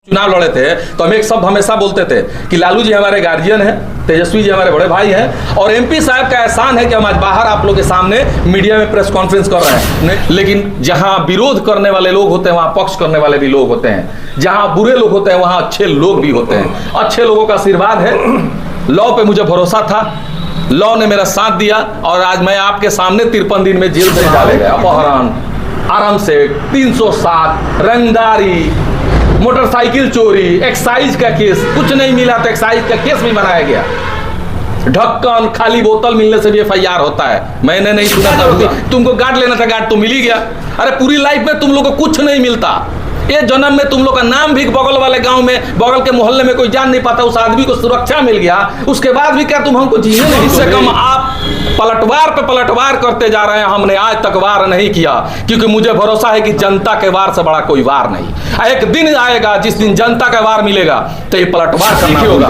चुनाव लड़े थे तो हम एक शब्द हमेशा बोलते थे कि लालू जी हमारे गार्जियन हैं, तेजस्वी जी हमारे बड़े भाई हैं और एमपी साहब का एहसान है कि हम आज बाहर आप लोग के सामने मीडिया में प्रेस कॉन्फ्रेंस कर रहे हैं। लेकिन जहां विरोध करने वाले लोग होते हैं वहां पक्ष करने वाले भी लोग होते हैं, जहां बुरे लोग होते हैं वहां अच्छे लोग भी होते हैं। अच्छे लोगों का आशीर्वाद है, लॉ पे मुझे भरोसा था, लॉ ने मेरा साथ दिया और आज मैं आपके सामने 53 दिन में जेल से डाले गए। अपहरण, आराम से 307, रंगदारी, मोटरसाइकिल चोरी, एक्साइज का केस, कुछ नहीं मिला तो एक्साइज का केस भी बनाया गया। ढक्कन, खाली बोतल मिलने से भी एफआईआर होता है। मैंने नहीं सुना था, तुमको गार्ड लेना था, गार्ड तो मिल ही गया। अरे पूरी लाइफ में तुम लोग को कुछ नहीं मिलता। ये जन्म में तुम लोग का नाम भी बगल वाले गांव में, बगल के मोहल्ले में कोई जान नहीं पाता, उस आदमी को सुरक्षा मिल गया, उसके बाद भी क्या तुम हमको जीने नहीं। इससे कम आप पलटवार पे पलटवार करते जा रहे हैं। हमने आज तक वार नहीं किया क्योंकि मुझे भरोसा है कि जनता के वार से बड़ा कोई वार नहीं। एक दिन आएगा जिस दिन जनता का वार मिलेगा तो ये पलटवार करना होगा।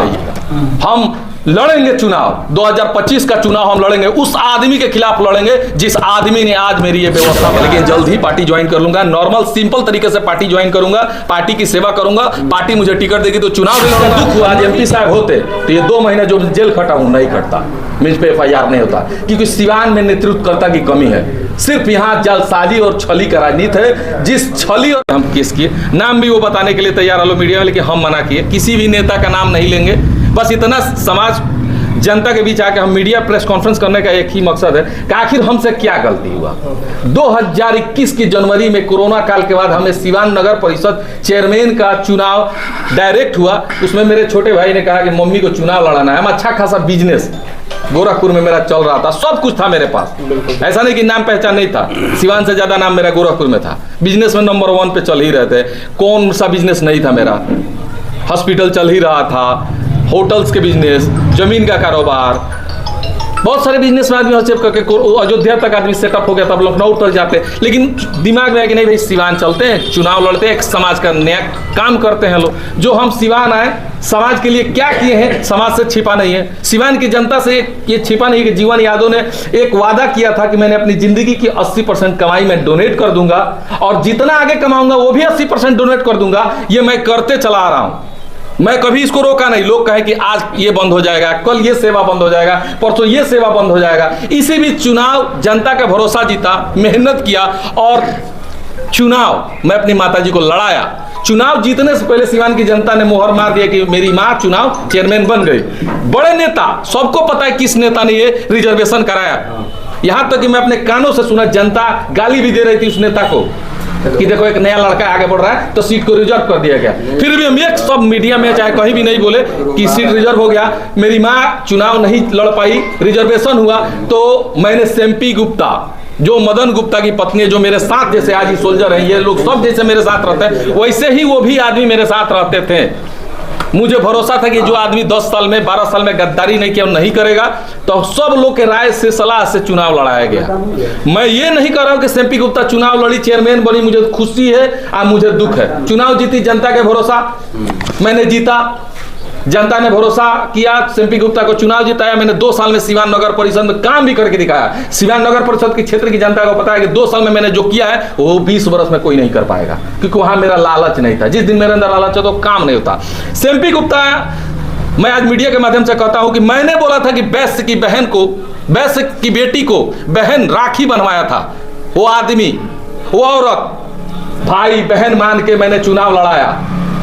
हम लड़ेंगे चुनाव, 2025 का चुनाव हम लड़ेंगे, उस आदमी के खिलाफ लड़ेंगे जिस आदमी ने आज मेरी ये व्यवस्था बनाई। लेकिन जल्द ही पार्टी ज्वाइन कर लूंगा, नॉर्मल सिंपल तरीके से पार्टी ज्वाइन करूंगा, पार्टी की सेवा करूंगा। पार्टी मुझे टिकट देगी तो चुनाव लड़ूंगा। दुख हुआ आज एमपी साहब होते तो ये 2 महीने जो जेल खटा हूं नहीं खटता, मुझ पे एफआईआर नहीं होता क्योंकि सिवान में नेतृत्वकर्ता की कमी है। सिर्फ यहाँ जालसाजी और छली का राजनीति है। जिस छली और हम केस किए, नाम भी वो बताने के लिए तैयार है मीडिया में, लेकिन हम मना किए, किसी भी नेता का नाम नहीं लेंगे। बस इतना समाज जनता के बीच आके हम मीडिया प्रेस कॉन्फ्रेंस करने का एक ही मकसद है कि आखिर हमसे क्या गलती हुआ। 2021 की जनवरी में कोरोना काल के बाद हमें सिवान नगर परिषद चेयरमैन का चुनाव डायरेक्ट हुआ। उसमें मेरे छोटे भाई ने कहा कि मम्मी को चुनाव लड़ाना है। हम अच्छा खासा बिजनेस गोरखपुर में मेरा चल रहा था, सब कुछ था मेरे पास, ऐसा नहीं कि नाम पहचान नहीं था। सिवान से ज्यादा नाम मेरा गोरखपुर में था। बिजनेस में नंबर 1 पे चल ही रहे थे। कौन सा बिजनेस नहीं था मेरा? हॉस्पिटल चल ही रहा था, होटल्स के बिजनेस, जमीन का कारोबार, बहुत सारे बिजनेस में आदमी करके अयोध्या तक आदमी सेटअप हो गया, तब लखनऊ तक जाते। लेकिन दिमाग में है कि नहीं भाई सिवान चलते हैं, चुनाव लड़ते हैं, एक समाज का नया काम करते हैं लोग। जो हम सिवान आए, समाज के लिए क्या किए हैं समाज से छिपा नहीं है। सिवान की जनता से ये छिपा नहीं है कि जीवन यादव ने एक वादा किया था कि मैंने अपनी जिंदगी की 80% कमाई में डोनेट कर दूंगा और जितना आगे कमाऊंगा वो भी 80% डोनेट कर दूंगा। ये मैं करते चला आ रहा हूं, मैं कभी इसको रोका नहीं। लोग कहें कि आज ये बंद हो जाएगा, कल ये सेवा बंद हो जाएगा, परसों ये सेवा बंद हो जाएगा। इसी बीच चुनाव जनता का भरोसा जीता, मेहनत किया और चुनाव मैं अपनी माताजी को लड़ाया। चुनाव जीतने से पहले सिवान की जनता ने मोहर मार दिया कि मेरी मां चुनाव चेयरमैन बन गई। बड़े नेता, सबको पता है किस नेता ने ये रिजर्वेशन कराया। यहां तक कि मैं अपने कानों से सुना, जनता गाली भी दे रही थी उस नेता को कि देखो एक नया लड़का आगे बढ़ रहा है तो सीट को रिजर्व कर दिया गया। फिर भी हम एक सब मीडिया में चाहे कहीं भी नहीं बोले कि सीट रिजर्व हो गया। मेरी माँ चुनाव नहीं लड़ पाई, रिजर्वेशन हुआ तो मैंने सेम्पी गुप्ता, जो मदन गुप्ता की पत्नी है, जो मेरे साथ जैसे आज ही सोल्जर है, ये लोग सब जैसे मेरे साथ रहते हैं वैसे ही वो भी आदमी मेरे साथ रहते थे। मुझे भरोसा था कि जो आदमी 10 साल में 12 साल में गद्दारी नहीं किया नहीं करेगा, तो सब लोग के राय से सलाह से चुनाव लड़ाया गया। मैं ये नहीं कर रहा हूं कि सेम्पी गुप्ता चुनाव लड़ी, चेयरमैन बनी, मुझे खुशी है और मुझे दुख है। चुनाव जीती जनता के भरोसा, मैंने जीता, जनता ने भरोसा किया, सेम्पी गुप्ता को चुनाव जिताया। मैंने 2 साल में सिवान नगर परिषद में काम भी करके दिखाया। सिवान नगर परिषद के क्षेत्र की जनता को पता है कि 2 साल में मैंने जो किया है वो 20 वर्ष में कोई नहीं कर पाएगा, क्योंकि वहां मेरा लालच नहीं था। जिस दिन मेरे अंदर लालच है तो काम नहीं होता। सेम्पी गुप्ता, मैं आज मीडिया के माध्यम से कहता हूं कि मैंने बोला था कि वैश्य की बहन को, वैश्य की बेटी को बहन राखी बनवाया था। वो आदमी, वो औरत भाई बहन मान के मैंने चुनाव लड़ाया।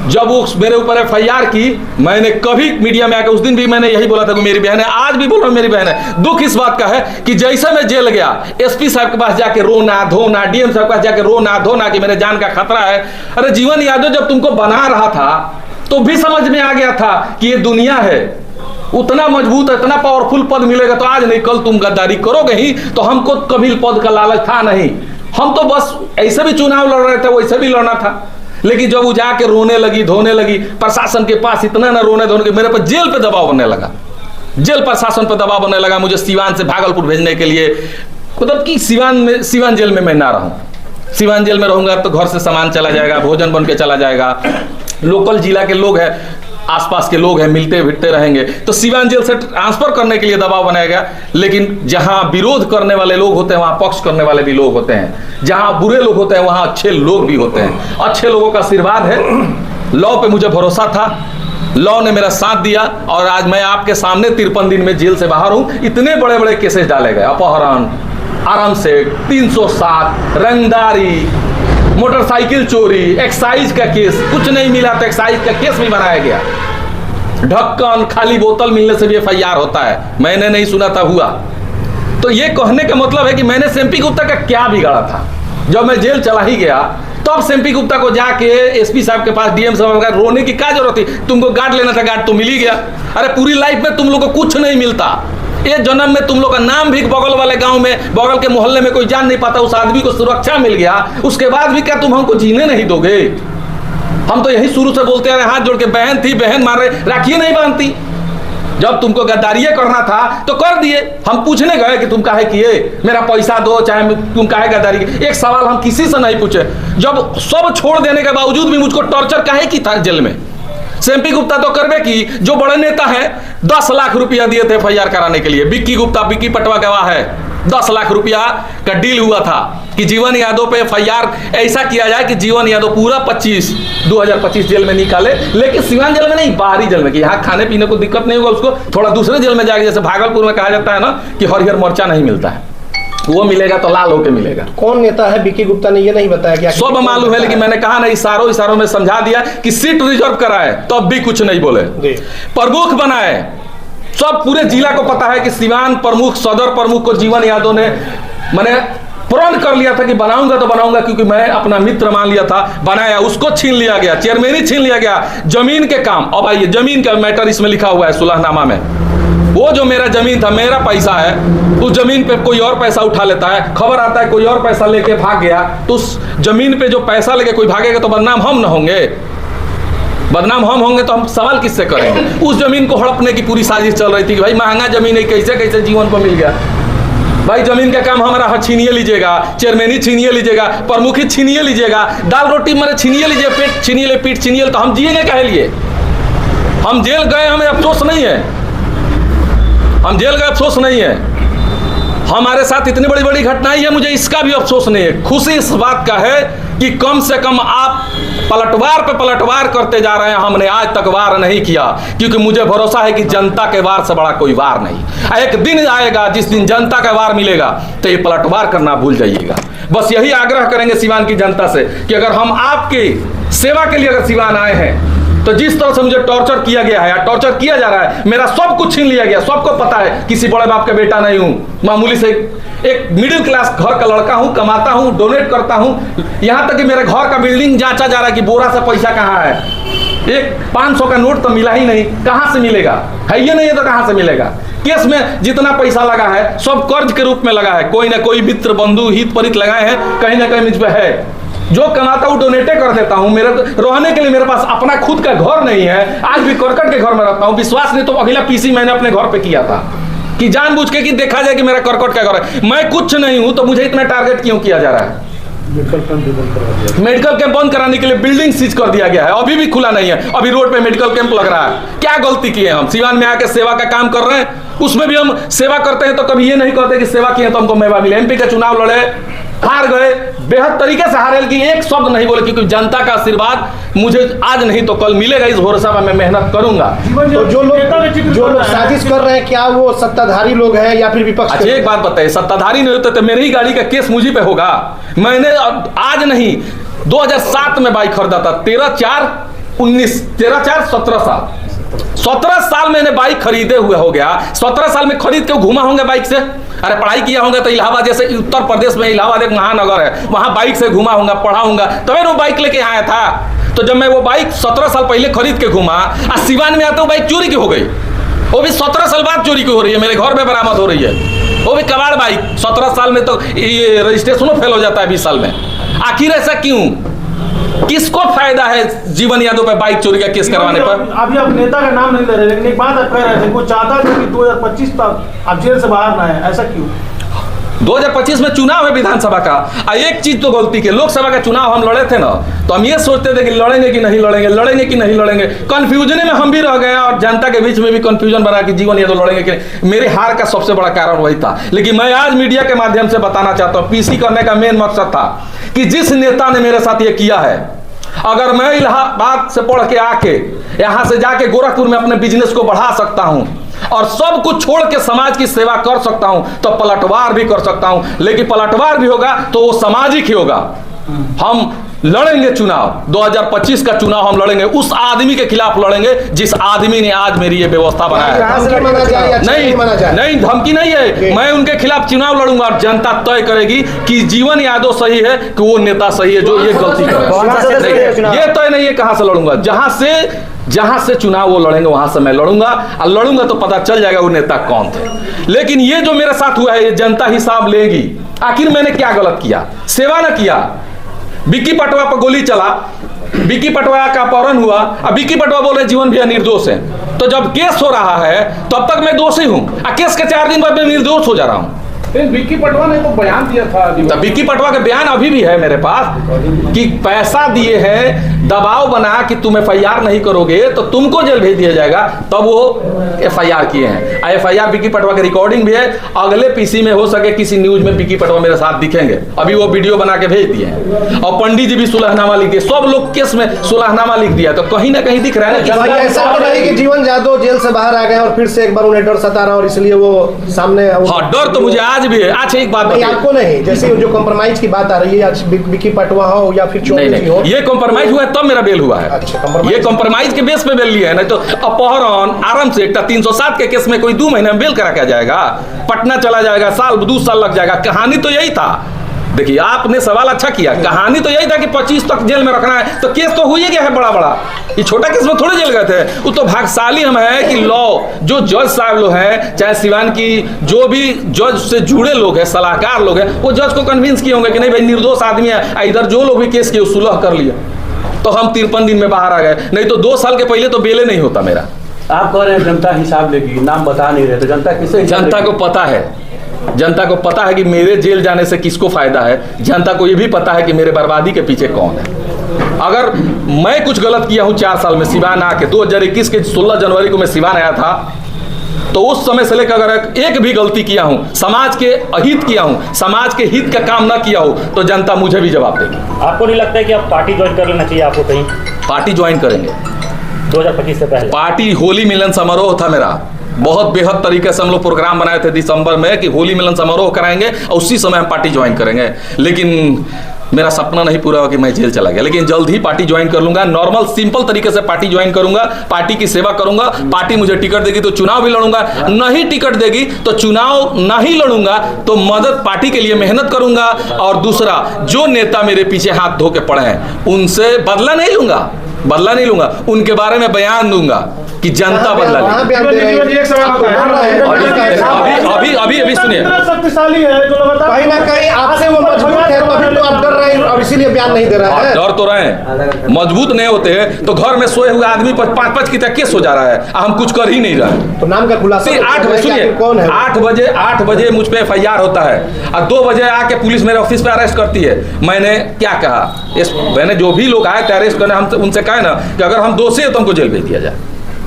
जब वो मेरे ऊपर एफआईआर की, मैंने कभी मीडिया में आकर, उस दिन भी मैंने यही बोला था कि मेरी बहन है, आज भी बोल रहा हूं मेरी बहन है। दुख इस बात का है कि जैसे मैं जेल गया, एसपी साहब के पास जाके रोना धोना, डीएम साहब के पास जाके रोना धोना कि मेरे जान का खतरा है। अरे जीवन यादव जब तुमको बना रहा था तो भी समझ में आ गया था कि ये दुनिया है, उतना मजबूत है, इतना पावरफुल पद मिलेगा तो आज नहीं कल तुम गद्दारी करोगे ही। तो हमको कभी पद का लालच था नहीं, हम तो बस ऐसे भी चुनाव लड़ रहे थे, वैसे भी लड़ना था। लेकिन जब वो जाके रोने लगी धोने लगी, प्रशासन के पास इतना ना रोने धोने के, मेरे पर जेल पे दबाव बनने लगा, जेल प्रशासन पर दबाव बनने लगा मुझे सिवान से भागलपुर भेजने के लिए। मतलब कि सिवान जेल में मैं ना रहूं, सिवान जेल में रहूंगा तो घर से सामान चला जाएगा, भोजन बन के चला जाएगा, लोकल जिला के लोग हैं, आसपास के लोग हैं, मिलते भिड़ते रहेंगे, तो सिवान जेल से ट्रांसफर करने के लिए दबाव बनाया गया। लेकिन जहां विरोध करने वाले लोग होते हैं वहां पक्ष करने वाले भी लोग होते हैं, जहां बुरे लोग होते हैं वहां अच्छे लोग भी होते हैं। अच्छे लोगों का आशीर्वाद है, लॉ पे मुझे भरोसा था, लॉ ने मेरा साथ दिया और आज मैं आपके सामने 53 दिन में जेल से बाहर हूं। इतने बड़े बड़े केसेस डाले गए, अपहरण, आरामसेट, 307, रंगदारी, मोटरसाइकिल चोरी, एक्साइज का केस, कुछ नहीं मिला तो एक्साइज का केस भी बनाया गया। ढक्कन, खाली बोतल मिलने से भी FIR होता है, मैंने नहीं सुना था, हुआ। तो ये कहने का मतलब है कि मैंने MP गुप्ता का क्या बिगाड़ा था। जब मैं जेल चला ही गया तो अब MP गुप्ता को जाके SP साहब के पास, DM साहब का रोने की क्या जरूरत थी? तुमको गार्ड लेना था, गार्ड तो मिल ही गया। अरे पूरी लाइफ में तुम लोग को कुछ नहीं मिलता, एक जन्म में तुम लोग का नाम भी बगल वाले गांव में, बगल के मोहल्ले में कोई जान नहीं पाता, उस आदमी को सुरक्षा मिल गया, उसके बाद भी क्या तुम हमको जीने नहीं दोगे? हम तो यही शुरू से बोलते आ रहे, हाथ जोड़ के, बहन थी बहन मार रहे, राखी नहीं बांधती। जब तुमको गद्दारिये करना था तो कर दिए, हम पूछने गए कि तुम काहे किए, मेरा पैसा दो, चाहे तुम काहे गद्दारी किए। एक सवाल हम किसी से नहीं पूछे। जब सब छोड़ देने के बावजूद भी मुझको टॉर्चर काहे की था जेल में। MP गुप्ता तो करवे की, जो बड़े नेता है 10 लाख रुपया दिए थे FIR कराने के लिए। विक्की गुप्ता, विक्की पटवा गवाह है, 10 लाख रुपया का डील हुआ था कि जीवन यादव पे FIR ऐसा किया जाए कि जीवन यादव पूरा 2025 जेल में निकाले, लेकिन सिवान जेल में नहीं, बाहरी जेल में, कि यहाँ खाने पीने को दिक्कत नहीं होगा, उसको थोड़ा दूसरे जेल में जाके, जैसे भागलपुर में कहा जाता है ना कि हरिहर मिर्चा नहीं मिलता है, वो मिलेगा तो लाल होके मिलेगा। कौन नेता है विक्की गुप्ता ने ये नहीं बताया क्या? सब मालूम है, लेकिन मैंने कहा ना, इशारों में समझा दिया कि सीट रिजर्व कराए, तब भी कुछ नहीं बोले। प्रमुख बनाए, सब पूरे जिला को पता है कि सिवान प्रमुख, सदर प्रमुख को जीवन यादव ने मैंने प्रण कर लिया था कि बनाऊंगा तो बनाऊंगा, क्योंकि मैं अपना मित्र मान लिया था, बनाया, उसको छीन लिया गया, चेयरमैन ही छीन लिया गया, जमीन के काम। अब आइए, जमीन का मैटर इसमें लिखा हुआ है सुलहनामा में। वो जो मेरा जमीन था, मेरा पैसा है, उस जमीन पे कोई और पैसा उठा लेता है, खबर आता है कोई और पैसा लेके भाग गया, तो उस जमीन पे जो पैसा लेके कोई भागेगा तो बदनाम हम न होंगे? बदनाम हम होंगे तो हम सवाल किससे करेंगे? उस जमीन को हड़पने की पूरी साजिश चल रही थी कि भाई महंगा जमीन है, कैसे कैसे जीवन को मिल गया। भाई जमीन का काम हमारा छीनिए लीजिएगा, चेयरमैन ही छीनिए लीजिएगा, प्रमुख ही छीनिए लीजिएगा, दाल रोटी मेरे छीनिए लीजिए, पेट छीनिए ले, पीठ छीनिए, तो हम जिएंगे कहे लिए? हम जेल गए, हमें अफसोस नहीं है, हम जेल गए अफसोस नहीं है, हमारे साथ इतनी बड़ी बड़ी घटनाएं है, मुझे इसका भी अफसोस नहीं है। खुशी इस बात का है कि कम से कम आप पलटवार पे पलटवार करते जा रहे हैं, हमने आज तक वार नहीं किया, क्योंकि मुझे भरोसा है कि जनता के वार से बड़ा कोई वार नहीं। एक दिन आएगा जिस दिन जनता का वार मिलेगा तो ये पलटवार करना भूल जाइएगा। बस यही आग्रह करेंगे सिवान की जनता से कि अगर हम आपकी सेवा के लिए अगर सिवान आए हैं, तो जिस तरह से मुझे टॉर्चर किया गया है या टॉर्चर किया जा रहा है, मेरा सब कुछ छीन लिया गया, सबको पता है, किसी बड़े बाप का बेटा नहीं हूं, मामूली से एक मिडिल क्लास घर का लड़का हूं, कमाता हूं, डोनेट करता हूं, यहां तक कि मेरे घर का बिल्डिंग जांचा जा रहा है कि बोरा से पैसा कहां है, एक 500 का नोट तो मिला ही नहीं, कहां से मिलेगा? है ये नहीं है तो कहां से मिलेगा? केस में जितना पैसा लगा है सब कर्ज के रूप में लगा है, कोई ना कोई मित्र बंधु हित परित लगाए हैं, कहीं ना कहीं मुझ पे है। जो कमाता हूँ डोनेटे कर देता हूँ, मेरे रहने के लिए मेरे पास अपना खुद का घर नहीं है, आज भी करकट के घर में रहता हूँ। विश्वास नहीं तो अगला PC मैंने अपने घर पे किया था कि जानबूझ के कि देखा जाए कि मेरा करकट का घर है, मैं कुछ नहीं हूं, तो मुझे इतना टारगेट क्यों किया जा रहा है? मेडिकल कैंप बंद कराने के लिए बिल्डिंग सीज कर दिया गया है, अभी भी खुला नहीं है, अभी रोड पे मेडिकल कैंप लग रहा है। क्या गलती की है? हम सिवान में आके सेवा का काम कर रहे हैं, उसमें भी हम सेवा करते हैं तो कभी ये नहीं कहते कि सेवा किए तो हमको मेवा मिले। MP का चुनाव लड़े, हार गए, बेहद तरीके से हारे, कि एक शब्द नहीं बोले, क्योंकि जनता का आशीर्वाद मुझे आज नहीं तो कल मिलेगा, इस भरोसा में मैं मेहनत करूंगा। तो जो लोग साजिश कर रहे हैं, क्या वो सत्ताधारी लोग हैं या फिर विपक्ष? अच्छा एक बात बताइए, सत्ताधारी नहीं होते तो मेरी ही गाड़ी का केस मुझी पे होगा? मैंने आज नहीं 2007 में बाइक खरीदा था, 17 साल मैंने बाइक खरीदे हुए हो गया। 17 साल में खरीद के घूमा होंगे बाइक से। अरे पढ़ाई किया होगा तो इलाहाबाद, जैसे उत्तर प्रदेश में इलाहाबाद एक महानगर है, वहां बाइक से घूमा होगा, पढ़ा होगा, तभी वो बाइक लेके आया था। तो जब मैं वो बाइक 17 साल पहले खरीद के घूमा, आज सिवान में आते वो बाइक चोरी की हो गई, वो भी 17 साल बाद चोरी की हो रही है, मेरे घर में बरामद हो रही है, वो भी कबाड़ बाइक। 17 साल में तो ये रजिस्ट्रेशन फेल हो जाता है 20 साल में। आखिर ऐसा क्यों? किसको फायदा है जीवन यादव पे बाइक चोरी का केस करवाने पर? अभी आप नेता का नाम नहीं ले रहे, लेकिन एक बात आप कह रहे थे, वो चाहता था कि 2025 तक आप जेल से बाहर ना आए, ऐसा क्यों? 2025 में चुनाव है विधानसभा का। एक चीज तो गलती के, लोकसभा का चुनाव हम लड़े थे ना, तो हम ये सोचते थे कि लड़ेंगे कि नहीं लड़ेंगे, लड़ेंगे कि नहीं लड़ेंगे, कंफ्यूजन में हम भी रह गए और जनता के बीच में भी कंफ्यूजन बना कि जीवन यादव लड़ेंगे कि नहीं। मेरे हार का सबसे बड़ा कारण वही था। लेकिन मैं आज मीडिया के माध्यम से बताना चाहता हूँ, PC करने का मेन मकसद था कि जिस नेता ने मेरे साथ ये किया है, अगर मैं इलाहाबाद से पढ़ के आके यहां से जाके गोरखपुर में अपने बिजनेस को बढ़ा सकता हूं और सब कुछ छोड़ के समाज की सेवा कर सकता हूं, तो पलटवार भी कर सकता हूं। लेकिन पलटवार भी होगा तो वो सामाजिक ही होगा। हम लड़ेंगे चुनाव, 2025 का चुनाव हम लड़ेंगे, उस आदमी के खिलाफ लड़ेंगे जिस आदमी ने आज मेरी ये व्यवस्था बनाया है। नहीं, धमकी नहीं है, मैं उनके खिलाफ चुनाव लड़ूंगा और जनता तय करेगी कि जीवन यादव सही है कि वो नेता सही है जो ये गलती कर। ये तय नहीं है कहां से लड़ूंगा, जहां से चुनाव वो लड़ेंगे वहां से मैं लड़ूंगा, और लड़ूंगा तो पता चल जाएगा वो नेता कौन थे। लेकिन ये जो मेरे साथ हुआ है ये जनता हिसाब लेगी। आखिर मैंने क्या गलत किया? सेवा न किया। विक्की पटवा पर गोली चला, विक्की पटवा का अपहरण हुआ, अब विक्की पटवा बोल रहे जीवन भैया निर्दोष है। तो जब केस हो रहा है तब तक मैं दोषी हूं, केस के 4 दिन बाद मैं निर्दोष हो जा रहा हूं। विक्की पटवा ने तो बयान दिया था, तो विक्की पटवा का बयान अभी भी है मेरे पास कि पैसा दिए हैं, दबाव बना कि तुम एफआईआर नहीं करोगे तो तुमको जेल भेज दिया जाएगा, तब वो एफआईआर किए हैं। एफआईआर विक्की पटवा की रिकॉर्डिंग भी है। अगले पीसी में हो सके किसी न्यूज में विक्की पटवा मेरे साथ दिखेंगे, अभी वो वीडियो बना के भेज दिए हैं। और पंडित जी भी सुलहनामा लिख दिए, सब लोग केस में सुलहनामा लिख दिया, तो कहीं ना कहीं दिख रहा है ना। ऐसा तो नहीं कि जीवन यादव जेल से बाहर आ गए और फिर से एक बार उन्हें डर सता रहा और इसलिए वो सामने। हाँ, डर तो मुझे आज भी है। अच्छा एक बात नहीं, आपको नहीं, जैसे जो कॉम्प्रोमाइज की बात आ रही है, विक्की पटवा हो या फिर चौधरी हो, ये कॉम्प्रोमाइज हुआ है तब मेरा बेल हुआ है। अच्छा, ये कॉम्प्रोमाइज के बेस पे बेल लिया है, नहीं तो अपहरण आराम से एक 307 के केस में कोई 2 महीने में बेल करा के जाएगा, पटना चला जाएगा, साल 2 साल लग जाएगा। कहानी तो यही था। देखिए आपने सवाल अच्छा किया, कहानी तो यही था कि 25 तक जेल में रखना है, तो केस तो हो ही गया है बड़ा बड़ा। ये छोटा केस में थोड़े जेल गए थे। वो तो भाग्यशाली हम है कि लॉ जो जज साहब लोग हैं, चाहे सिवान की जो भी जज से जुड़े लोग हैं, सलाहकार लोग हैं, वो जज को कन्विंस किए होंगे कि नहीं भाई निर्दोष आदमी है, इधर जो लोग भी केस किए सुलह कर लिया, तो हम 53 दिन में बाहर आ गए। नहीं तो 2 साल के पहले तो बेले नहीं होता मेरा। आप कह रहे हैं जनता हिसाब लेगी, नाम बता नहीं रहे, तो जनता किसे? जनता को पता है, जनता को पता है कि मेरे जेल जाने से किसको फायदा है। जनता को ये भी पता है कि मेरे बर्बादी के पीछे कौन है। अगर मैं कुछ गलत किया हूं 4 साल में सिवान आके, 2021 के 16 जनवरी को मैं सिवान आया था, तो उस समय से लेकर अगर एक भी गलती किया हूं, समाज के अहित किया हूं, समाज के हित का काम ना किया हो, तो जनता मुझे भी जवाब देगी। आपको नहीं लगता है कि अब पार्टी ज्वाइन कर लेना चाहिए आपको? कहीं पार्टी ज्वाइन करेंगे 2025 से पहले। पार्टी होली मिलन समारोह था मेरा, बहुत बेहद तरीके से हम लोग प्रोग्राम बनाए थे दिसंबर में कि होली मिलन समारोह कराएंगे और उसी समय हम पार्टी ज्वाइन करेंगे। लेकिन मेरा सपना नहीं पूरा हुआ कि मैं जेल चला गया, लेकिन जल्द ही पार्टी ज्वाइन कर लूंगा। नॉर्मल सिंपल तरीके से पार्टी ज्वाइन करूंगा, पार्टी की सेवा करूंगा। पार्टी मुझे टिकट देगी तो चुनाव भी लड़ूंगा, नहीं टिकट देगी तो चुनाव नहीं लड़ूंगा, तो मदद पार्टी के लिए मेहनत करूंगा। और दूसरा, जो नेता मेरे पीछे हाथ धो के पड़े हैं उनसे बदला नहीं लूंगा, उनके बारे में बयान दूंगा कि जनता बदला लेगी। अभी सुनिए, शक्तिशाली है जो लगातार कहीं ना कहीं आपसे वो मजबूत है, तभी तो आप डर रहे हैं और इसीलिए बयान नहीं दे रहा है। डर तो रहे हैं, मजबूत नहीं होते तो घर में सोए हुए आदमी पर 5-5 की केस हो जा रहा है, हम कुछ कर ही नहीं रहे। तो नाम का खुलासा 8 बजे सुनिए, कौन है? 8 बजे मुझ पे एफआईआर होता है और 2 बजे आके पुलिस मेरे ऑफिस पे अरेस्ट करती है। मैंने क्या कहा, मैंने जो भी लोग आए थे अरेस्ट करने, हम उनसे कहा ना कि अगर हम दोषी है तो हमको जेल भेज दिया जाए।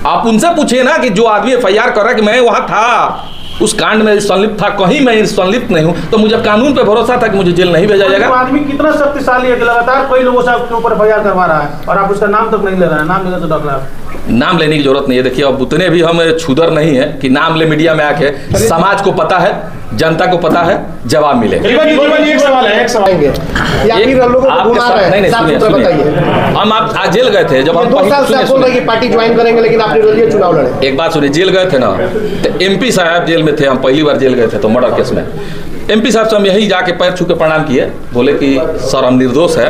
आप उनसे पूछिए ना कि जो आदमी एफआईआर कर रहा है कि मैं वहां था, उस कांड में संलिप्त था, कहीं मैं संलिप्त नहीं हूं, तो मुझे कानून पे भरोसा था कि मुझे जेल नहीं भेजा जाएगा। आदमी कितना शक्तिशाली है कि लगातार कई लोगों से आपके ऊपर एफआईआर करवा रहा है और आप उसका नाम तक नहीं ले रहे हैं। नाम लेने से डर रहा है। नाम लेने की जरूरत नहीं है। देखिए अब उतने भी हम छुदर नहीं है कि नाम ले मीडिया में आके। समाज को पता है, जनता को पता है, जवाब मिलेगा। एक सवाल है, या फिर लोगों को घुमा रहे हैं? सुनिए, हम आप आज जेल गए थे जब हम 2 साल से आप बोल रहे हैं कि पार्टी ज्वाइन करेंगे, लेकिन आप निर्दलीय चुनाव लड़े। एक बात सुनिए, जेल गए थे ना तो एमपी साहब जेल में थे, हम पहली बार जेल गए थे तो मर्डर केस में। एमपी साहब से हम यही जाके पैर छू के प्रणाम किए, बोले कि सर हम निर्दोष है।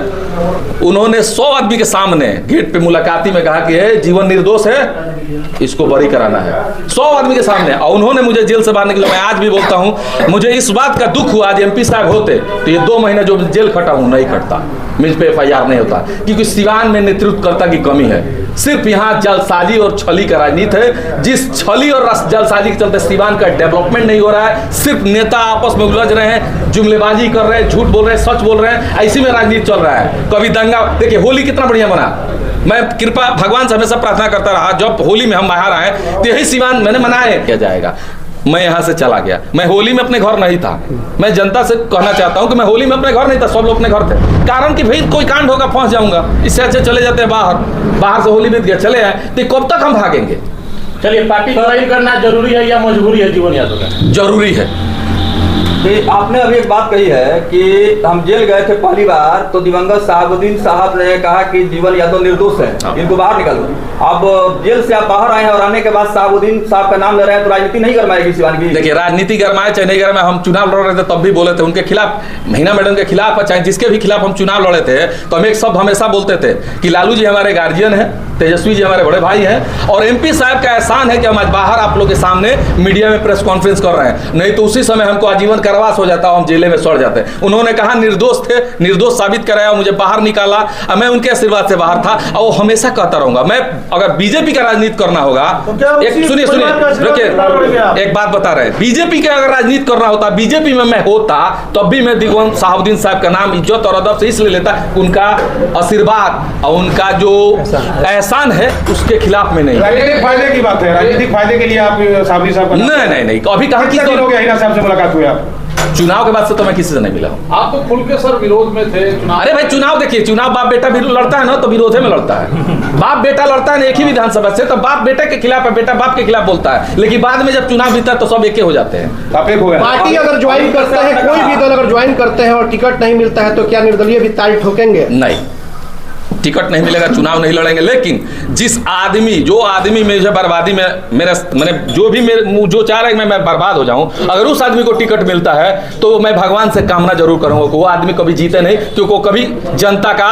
उन्होंने 100 आदमी के सामने गेट पे मुलाकाती में कहा कि जीवन निर्दोष है, इसको बरी कराना है, 100 आदमी के सामने। और उन्होंने मुझे जेल से बाहर निकला। मैं आज भी बोलता हूं, मुझे इस बात का दुख हुआ, आज एमपी साहब होते तो ये 2 महीने जो जेल खटा हूं नहीं खटता, मुझ पे एफआईआर नहीं होता, क्योंकि सिवान में नेतृत्वकर्ता की कमी है। सिर्फ यहाँ जलसाजी और छली का राजनीति है, जिस छली और जलसाजी के चलते सिवान का डेवलपमेंट नहीं हो रहा है। सिर्फ नेता आपस में उलझ रहे हैं, जुमलेबाजी कर रहे हैं, झूठ बोल रहे हैं, सच बोल रहे हैं, ऐसी में राजनीति चल रहा है। कभी दंगा, देखिए होली कितना बढ़िया बना, मैं कृपा भगवान से हमेशा प्रार्थना करता रहा, जब होली में हम बाहर आए तो यही सिवान मैंने मनाया किया जाएगा। मैं यहाँ से चला गया। मैं होली में अपने घर नहीं था। मैं जनता से कहना चाहता हूँ कि मैं होली में अपने घर नहीं था, सब लोग अपने घर थे। कारण कि भाई कोई कांड होगा फंस जाऊंगा, इससे अच्छे चले जाते हैं बाहर से होली बीत गया चले आए, तो कब तक हम भागेंगे। चलिए, पार्टी ज्वाइन करना जरूरी है या मजबूरी है जीवन यादव का? जरूरी है। कि आपने अभी एक बात कही है कि हम जेल गए थे पहली बार तो दिवंगत साहबुद्दीन साहब ने कहा कि जीवन यादव निर्दोष है, इनको बाहर निकालो। अब जेल से आप बाहर आए हैं और आने के बाद साहबुद्दीन साहब का नाम ले रहे हैं, तो राजनीति नहीं गरमाएगी शिवानी की? देखिए, राजनीति गरमाए चाहे नहीं गरमाए, हम चुनाव लड़ रहे थे तब भी बोले थे उनके खिलाफ, महीना मैडम के खिलाफ, चाहे जिसके भी खिलाफ हम चुनाव लड़े थे, तो हम एक शब्द हमेशा बोलते थे कि लालू जी हमारे गार्जियन है, तेजस्वी जी हमारे बड़े भाई हैं, और एमपी साहब का एहसान है कि हम आज बाहर आप लोग के सामने मीडिया में प्रेस कॉन्फ्रेंस कर रहे हैं, नहीं तो उसी समय हमको आजीवन कारावास हो जाता, हम जेल में सड़ जाते। उन्होंने कहा निर्दोष थे, निर्दोष साबित कराया, मुझे बाहर निकाला, मैं उनके आशीर्वाद से बाहर था, और वो हमेशा कहता रहूंगा। मैं अगर बीजेपी का राजनीति करना होगा, सुनिए रुकिए, एक बात बता रहे, बीजेपी का अगर राजनीति करना होता, बीजेपी में मैं होता, तब भी मैं दिवंगत साहबुद्दीन साहब का नाम इज्जत और अदब से इसलिए लेता, उनका आशीर्वाद और उनका जो एहसान है उसके खिलाफ में नहीं। राजनीतिक फायदे की बात है, राजनीतिक फायदे के लिए आप साहब साहब नहीं, अभी कहा किसी हो गया हिना साहब से मुलाकात हुई आप? चुनाव के बाद से तो मैं किसी से नहीं मिला हूँ। आप तो खुल के सर विरोध में थे चुनाव। अरे भाई, चुनाव देखिए, चुनाव बाप बेटा भी लड़ता है ना, तो विरोधे में लड़ता है। बाप बेटा लड़ता है ना एक ही विधानसभा से, तो बाप बेटे के खिलाफ है, बेटा बाप के खिलाफ बोलता है, लेकिन बाद में जब चुनाव जीता है तो सब एक हो जाते हैं। आप एक हो गए। पार्टी अगर ज्वाइन करते हैं, कोई भी दल अगर ज्वाइन करते हैं और टिकट नहीं मिलता है, तो क्या निर्दलीय भी ताल ठोकेंगे? नहीं, टिकट नहीं मिलेगा, चुनाव नहीं लड़ेंगे। लेकिन जो आदमी मुझे बर्बादी में मैंने जो चाह रहा है मैं बर्बाद हो जाऊं, अगर उस आदमी को टिकट मिलता है तो मैं भगवान से कामना जरूर करूंगा कि वो आदमी कभी जीते नहीं, क्योंकि वो कभी जनता का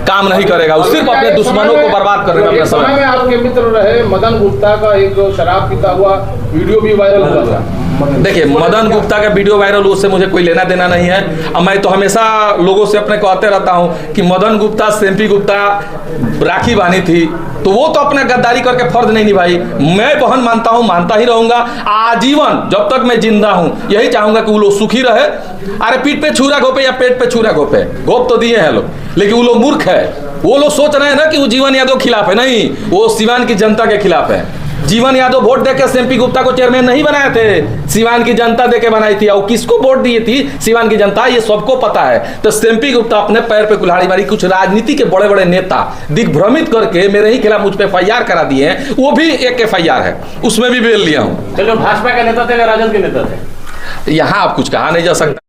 काम नहीं करेगा, वो सिर्फ अपने दुश्मनों को बर्बाद करेगा अपने समय में। आपके मित्र रहे मदन गुप्ता का एक शराब पीता हुआ वीडियो भी वायरल हुआ था। देखिए, मदन गुप्ता का वीडियो वायरल, उससे मुझे कोई लेना देना नहीं है। अब मैं तो हमेशा लोगों से अपने कहते रहता हूं कि मदन गुप्ता से एमपी गुप्ता राखी बांधी थी, तो वो तो अपना गद्दारी करके फर्ज नहीं निभाई। मैं बहन मानता हूं, मानता ही रहूंगा आजीवन, जब तक मैं जिंदा हूं। यही चाहूंगा कि वो लोग सुखी रहे। अरे पीठ पे छुरा घोपे या पेट पे छुरा घोपे, घोप तो दिए हैं लोग, लेकिन वो लोग मूर्ख है। वो लोग सोच रहे हैं ना कि वो जीवन यादव के खिलाफ है, नहीं, वो सिवान की जनता के खिलाफ है। जीवन यादव वोट देकर एमपी गुप्ता को चेयरमैन नहीं बनाए थे, सिवान की जनता देके बनाई थी। और किसको वोट दी थी सिवान की जनता, ये सबको पता है। तो एमपी गुप्ता अपने पैर पे कुल्हाड़ी मारी, कुछ राजनीति के बड़े बड़े नेता दिग्भ्रमित करके मेरे ही खिलाफ मुझ पे FIR करा दिए हैं, वो भी एक FIR है, उसमें भी बेल लिया हूँ। चलो, भाजपा के नेता थे या राजद के नेता थे? यहाँ आप कुछ कहा नहीं जा सकता।